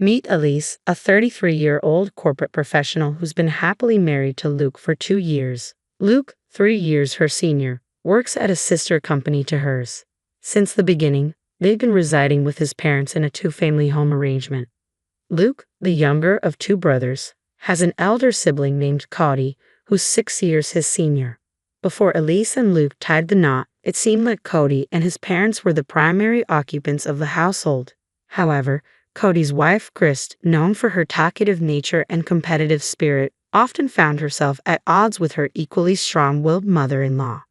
Meet Elise, a 33-year-old corporate professional who's been happily married to Luke for 2 years. Luke, 3 years her senior, works at a sister company to hers. Since the beginning, they've been residing with his parents in a two-family home arrangement. Luke, the younger of 2 brothers, has an elder sibling named Cody, who's 6 years his senior. Before Elise and Luke tied the knot, it seemed like Cody and his parents were the primary occupants of the household. However, Cody's wife, Krist, known for her talkative nature and competitive spirit, often found herself at odds with her equally strong-willed mother-in-law.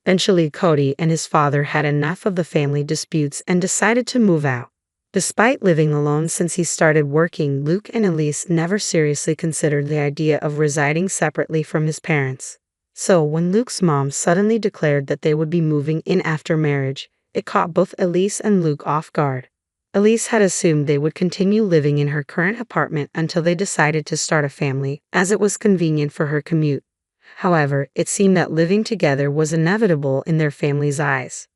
Eventually, Cody and his father had enough of the family disputes and decided to move out. Despite living alone since he started working, Luke and Elise never seriously considered the idea of residing separately from his parents. So, when Luke's mom suddenly declared that they would be moving in after marriage, it caught both Elise and Luke off guard. Elise had assumed they would continue living in her current apartment until they decided to start a family, as it was convenient for her commute. However, it seemed that living together was inevitable in their family's eyes.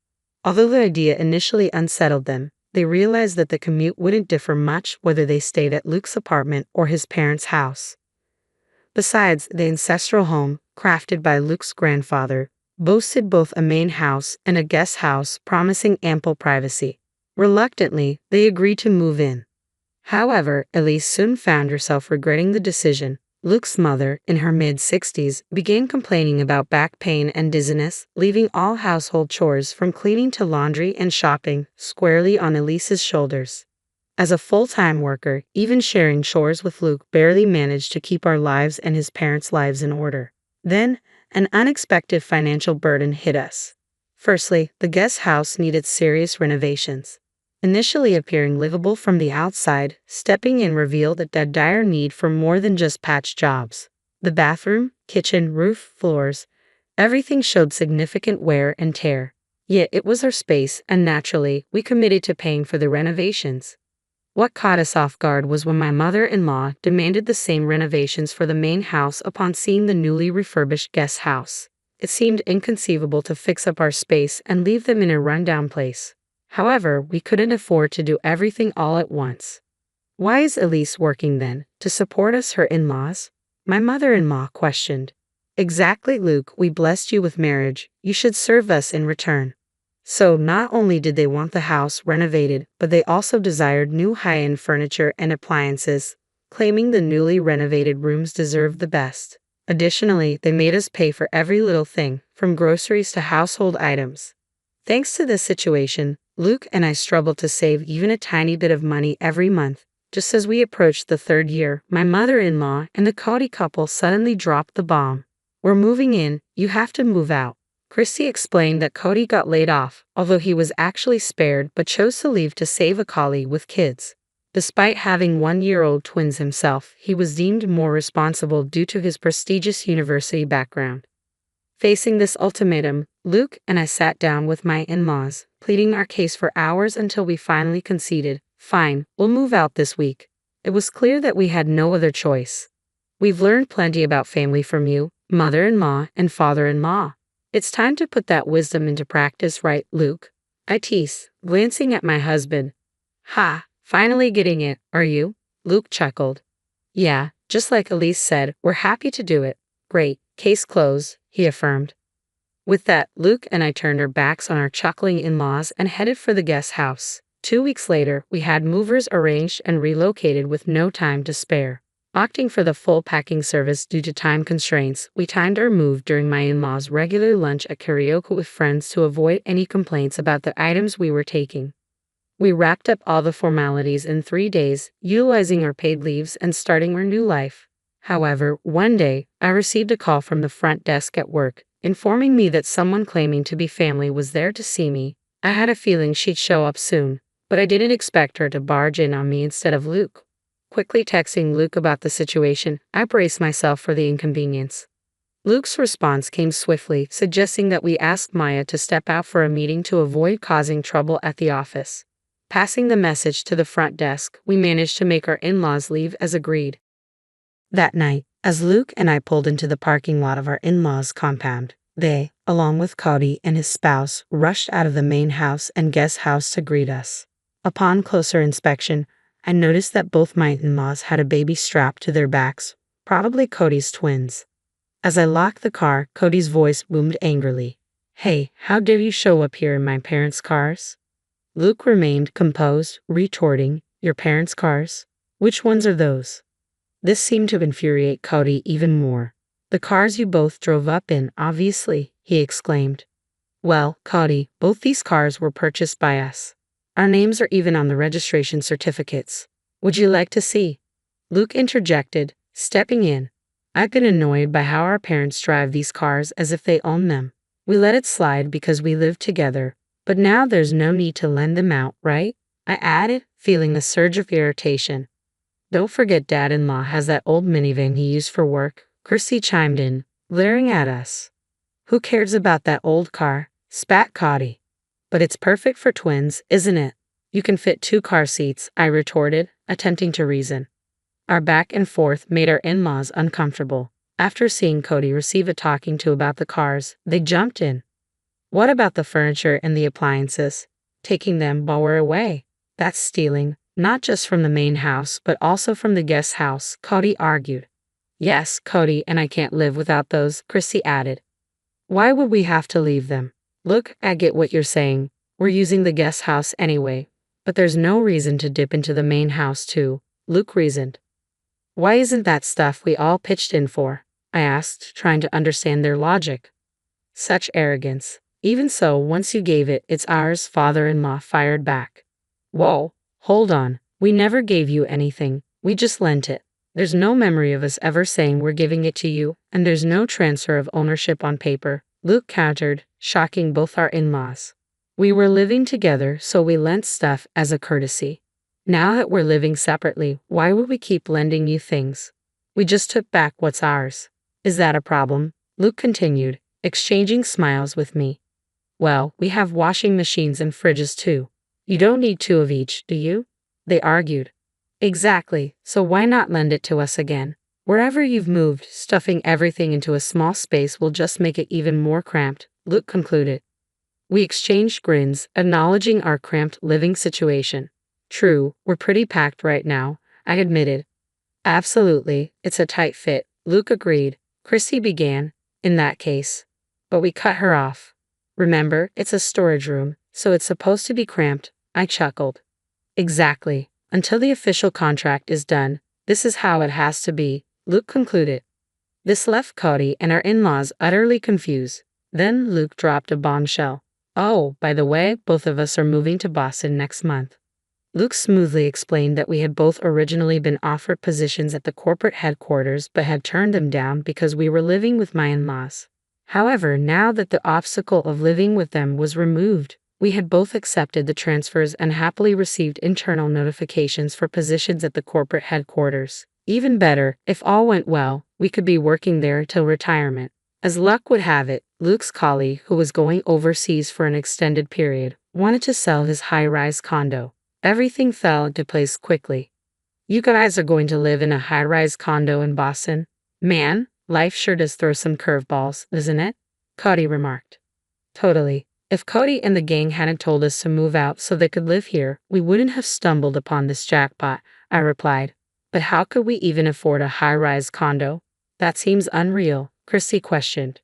Although the idea initially unsettled them, they realized that the commute wouldn't differ much whether they stayed at Luke's apartment or his parents' house. Besides, the ancestral home, crafted by Luke's grandfather, boasted both a main house and a guest house, promising ample privacy. Reluctantly, they agreed to move in. However, Elise soon found herself regretting the decision. Luke's mother, in her mid-60s, began complaining about back pain and dizziness, leaving all household chores from cleaning to laundry and shopping squarely on Elise's shoulders. As a full-time worker, even sharing chores with Luke barely managed to keep our lives and his parents' lives in order. Then, an unexpected financial burden hit us. Firstly, the guest house needed serious renovations. Initially appearing livable from the outside, stepping in revealed a dire need for more than just patch jobs. The bathroom, kitchen, roof, floors, everything showed significant wear and tear. Yet it was our space, and naturally, we committed to paying for the renovations. What caught us off guard was when my mother-in-law demanded the same renovations for the main house upon seeing the newly refurbished guest house. It seemed inconceivable to fix up our space and leave them in a rundown place. However, we couldn't afford to do everything all at once. Why is Elise working then? To support us, her in-laws? My mother-in-law questioned. Exactly, Luke, we blessed you with marriage. You should serve us in return. So not only did they want the house renovated, but they also desired new high-end furniture and appliances, claiming the newly renovated rooms deserved the best. Additionally, they made us pay for every little thing, from groceries to household items. Thanks to this situation, Luke and I struggled to save even a tiny bit of money every month. Just as we approached the 3rd year, my mother-in-law and the Cody couple suddenly dropped the bomb. We're moving in, you have to move out. Christy explained that Cody got laid off, although he was actually spared but chose to leave to save a colleague with kids. Despite having 1-year-old twins himself, he was deemed more responsible due to his prestigious university background. Facing this ultimatum, Luke and I sat down with my in-laws, pleading our case for hours until we finally conceded. Fine, we'll move out this week. It was clear that we had no other choice. We've learned plenty about family from you, mother-in-law and father-in-law. It's time to put that wisdom into practice, right, Luke? I teased, glancing at my husband. Ha, finally getting it, are you? Luke chuckled. Yeah, just like Elise said, we're happy to do it. Great, case closed, he affirmed. With that, Luke and I turned our backs on our chuckling in-laws and headed for the guest house. 2 weeks later, we had movers arranged and relocated with no time to spare. Opting for the full packing service due to time constraints, we timed our move during my in-laws' regular lunch at karaoke with friends to avoid any complaints about the items we were taking. We wrapped up all the formalities in 3 days, utilizing our paid leaves and starting our new life. However, one day, I received a call from the front desk at work, informing me that someone claiming to be family was there to see me. I had a feeling she'd show up soon, but I didn't expect her to barge in on me instead of Luke. Quickly texting Luke about the situation, I braced myself for the inconvenience. Luke's response came swiftly, suggesting that we ask Maya to step out for a meeting to avoid causing trouble at the office. Passing the message to the front desk, we managed to make our in-laws leave as agreed. That night, as Luke and I pulled into the parking lot of our in-laws' compound, they, along with Cody and his spouse, rushed out of the main house and guest house to greet us. Upon closer inspection, I noticed that both my in-laws had a baby strapped to their backs, probably Cody's twins. As I locked the car, Cody's voice boomed angrily. Hey, how dare you show up here in my parents' cars? Luke remained composed, retorting, Your parents' cars? Which ones are those? This seemed to infuriate Cody even more. The cars you both drove up in, obviously, he exclaimed. Well, Cody, both these cars were purchased by us. Our names are even on the registration certificates. Would you like to see? Luke interjected, stepping in. I've been annoyed by how our parents drive these cars as if they own them. We let it slide because we live together, but now there's no need to lend them out, right? I added, feeling a surge of irritation. Don't forget Dad-in-law has that old minivan he used for work, Chrissy chimed in, glaring at us. Who cares about that old car? Spat Cody. But it's perfect for twins, isn't it? You can fit 2 car seats, I retorted, attempting to reason. Our back and forth made our in-laws uncomfortable. After seeing Cody receive a talking to about the cars, they jumped in. What about the furniture and the appliances? Taking them while we're away. That's stealing, not just from the main house, but also from the guest house, Cody argued. Yes, Cody and I can't live without those, Chrissy added. Why would we have to leave them? Look, I get what you're saying. We're using the guest house anyway. But there's no reason to dip into the main house too, Luke reasoned. Why isn't that stuff we all pitched in for? I asked, trying to understand their logic. Such arrogance. Even so, once you gave it, it's ours, father-in-law fired back. Whoa, hold on. We never gave you anything. We just lent it. There's no memory of us ever saying we're giving it to you, and there's no transfer of ownership on paper, Luke countered, shocking both our in-laws. We were living together, so we lent stuff as a courtesy. Now that we're living separately, why would we keep lending you things? We just took back what's ours. Is that a problem? Luke continued, exchanging smiles with me. Well, we have washing machines and fridges too. You don't need 2 of each, do you? They argued. Exactly, so why not lend it to us again? Wherever you've moved, stuffing everything into a small space will just make it even more cramped, Luke concluded. We exchanged grins, acknowledging our cramped living situation. True, we're pretty packed right now, I admitted. Absolutely, it's a tight fit, Luke agreed. Chrissy began, in that case. But we cut her off. Remember, it's a storage room, so it's supposed to be cramped, I chuckled. Exactly. Until the official contract is done, this is how it has to be, Luke concluded. This left Cody and our in-laws utterly confused. Then Luke dropped a bombshell. Oh, by the way, both of us are moving to Boston next month. Luke smoothly explained that we had both originally been offered positions at the corporate headquarters but had turned them down because we were living with my in-laws. However, now that the obstacle of living with them was removed, we had both accepted the transfers and happily received internal notifications for positions at the corporate headquarters. Even better, if all went well, we could be working there till retirement. As luck would have it, Luke's colleague, who was going overseas for an extended period, wanted to sell his high-rise condo. Everything fell into place quickly. You guys are going to live in a high-rise condo in Boston? Man, life sure does throw some curveballs, doesn't it? Cody remarked. Totally. If Cody and the gang hadn't told us to move out so they could live here, we wouldn't have stumbled upon this jackpot, I replied. But how could we even afford a high-rise condo? That seems unreal, Chrissy questioned.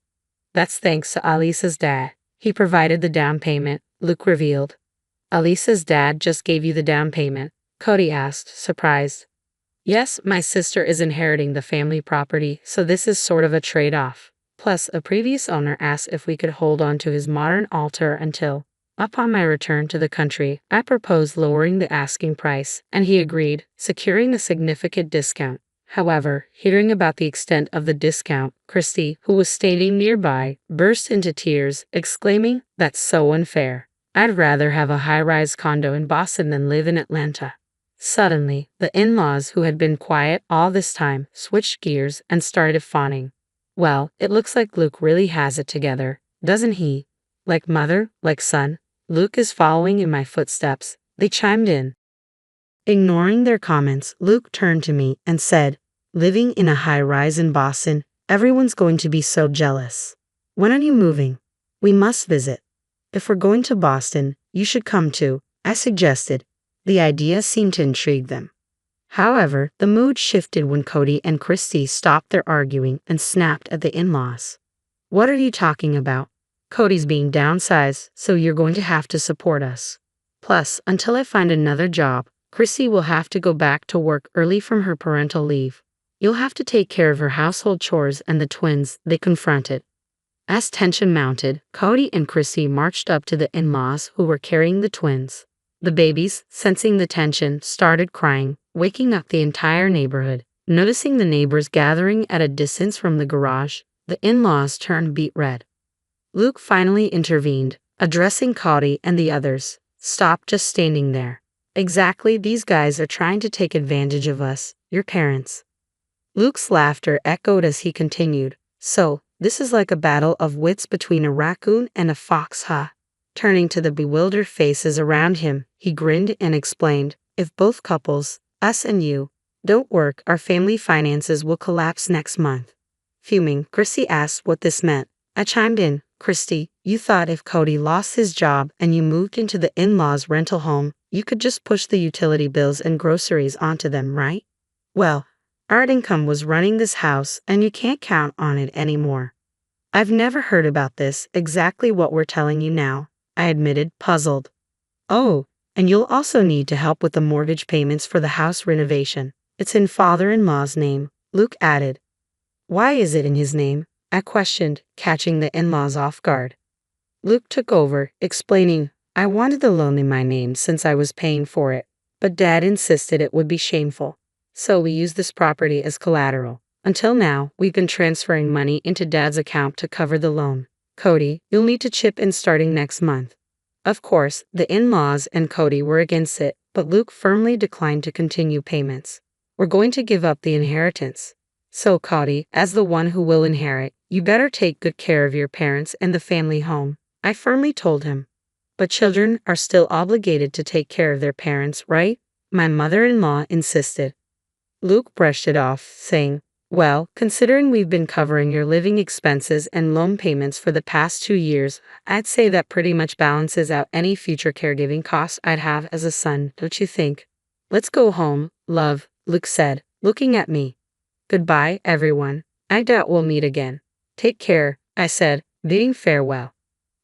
That's thanks to Alisa's dad. He provided the down payment, Luke revealed. Alisa's dad just gave you the down payment? Cody asked, surprised. Yes, my sister is inheriting the family property, so this is sort of a trade-off. Plus, a previous owner asked if we could hold on to his modern altar until, upon my return to the country, I proposed lowering the asking price, and he agreed, securing a significant discount. However, hearing about the extent of the discount, Christy, who was standing nearby, burst into tears, exclaiming, "That's so unfair. I'd rather have a high-rise condo in Boston than live in Atlanta." Suddenly, the in-laws, who had been quiet all this time, switched gears and started fawning. Well, it looks like Luke really has it together, doesn't he? Like mother, like son. Luke is following in my footsteps, they chimed in. Ignoring their comments, Luke turned to me and said, living in a high-rise in Boston, everyone's going to be so jealous. When are you moving? We must visit. If we're going to Boston, you should come too, I suggested. The idea seemed to intrigue them. However, the mood shifted when Cody and Christy stopped their arguing and snapped at the in-laws. "What are you talking about? Cody's being downsized, so you're going to have to support us. Plus, until I find another job, Christy will have to go back to work early from her parental leave. You'll have to take care of her household chores and the twins," they confronted. As tension mounted, Cody and Christy marched up to the in-laws who were carrying the twins. The babies, sensing the tension, started crying, waking up the entire neighborhood. Noticing the neighbors gathering at a distance from the garage, the in-laws turned beet red. Luke finally intervened, addressing Cody and the others. "Stop just standing there. Exactly, these guys are trying to take advantage of us, your parents." Luke's laughter echoed as he continued, "So, this is like a battle of wits between a raccoon and a fox, huh?" Turning to the bewildered faces around him, he grinned and explained, "If both couples, us and you, don't work, our family finances will collapse next month." Fuming, Christy asked what this meant. I chimed in, "Christy, you thought if Cody lost his job and you moved into the in-laws' rental home, you could just push the utility bills and groceries onto them, right? Well, our income was running this house and you can't count on it anymore." "I've never heard about this, exactly what we're telling you now," I admitted, puzzled. "Oh, and you'll also need to help with the mortgage payments for the house renovation. It's in father-in-law's name," Luke added. "Why is it in his name?" I questioned, catching the in-laws off guard. Luke took over, explaining, "I wanted the loan in my name since I was paying for it, but Dad insisted it would be shameful. So we used this property as collateral. Until now, we've been transferring money into Dad's account to cover the loan. Cody, you'll need to chip in starting next month." Of course, the in-laws and Cody were against it, but Luke firmly declined to continue payments. "We're going to give up the inheritance. So Cody, as the one who will inherit, you better take good care of your parents and the family home," I firmly told him. "But children are still obligated to take care of their parents, right?" my mother-in-law insisted. Luke brushed it off, saying, "Well, considering we've been covering your living expenses and loan payments for the past 2 years, I'd say that pretty much balances out any future caregiving costs I'd have as a son, don't you think?" "Let's go home, love," Luke said, looking at me. "Goodbye, everyone. I doubt we'll meet again." "Take care," I said, bidding farewell.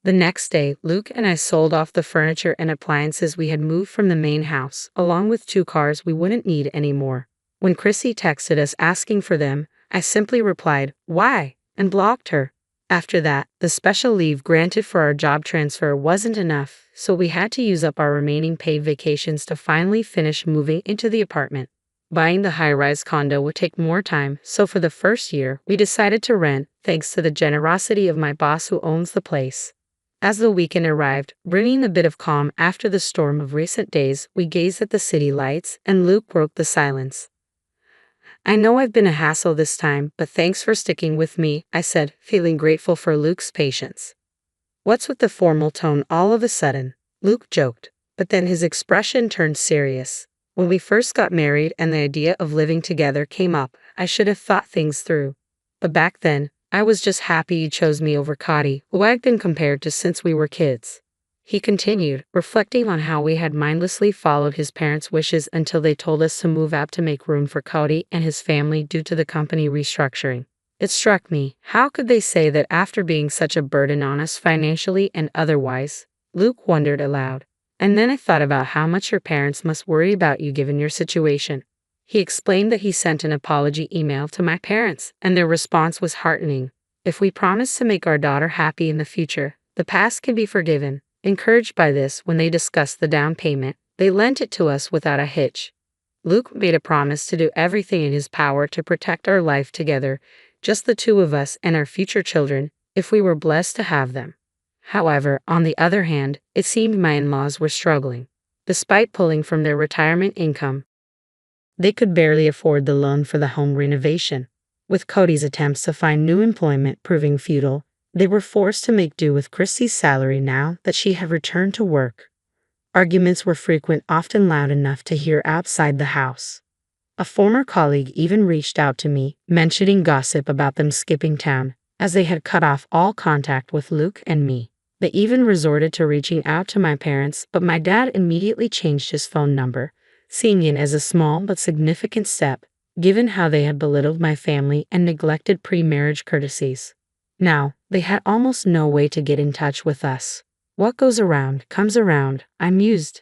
The next day, Luke and I sold off the furniture and appliances we had moved from the main house, along with 2 cars we wouldn't need anymore. When Chrissy texted us asking for them, I simply replied, "Why?" and blocked her. After that, the special leave granted for our job transfer wasn't enough, so we had to use up our remaining paid vacations to finally finish moving into the apartment. Buying the high-rise condo would take more time, so for the first year, we decided to rent, thanks to the generosity of my boss who owns the place. As the weekend arrived, bringing a bit of calm after the storm of recent days, we gazed at the city lights, and Luke broke the silence. "I know I've been a hassle this time, but thanks for sticking with me," I said, feeling grateful for Luke's patience. "What's with the formal tone all of a sudden?" Luke joked, but then his expression turned serious. "When we first got married and the idea of living together came up, I should have thought things through. But back then, I was just happy you chose me over Cody, who I'd been compared to since we were kids." He continued, reflecting on how we had mindlessly followed his parents' wishes until they told us to move out to make room for Cody and his family due to the company restructuring. It struck me, how could they say that after being such a burden on us financially and otherwise? Luke wondered aloud. "And then I thought about how much your parents must worry about you given your situation." He explained that he sent an apology email to my parents, and their response was heartening. "If we promise to make our daughter happy in the future, the past can be forgiven." Encouraged by this, when they discussed the down payment, they lent it to us without a hitch. Luke made a promise to do everything in his power to protect our life together, just the 2 of us and our future children, if we were blessed to have them. However, on the other hand, it seemed my in-laws were struggling. Despite pulling from their retirement income, they could barely afford the loan for the home renovation. With Cody's attempts to find new employment proving futile, they were forced to make do with Christy's salary now that she had returned to work. Arguments were frequent, often loud enough to hear outside the house. A former colleague even reached out to me, mentioning gossip about them skipping town, as they had cut off all contact with Luke and me. They even resorted to reaching out to my parents, but my dad immediately changed his phone number, seeing it as a small but significant step, given how they had belittled my family and neglected pre-marriage courtesies. Now, they had almost no way to get in touch with us. What goes around comes around, I mused.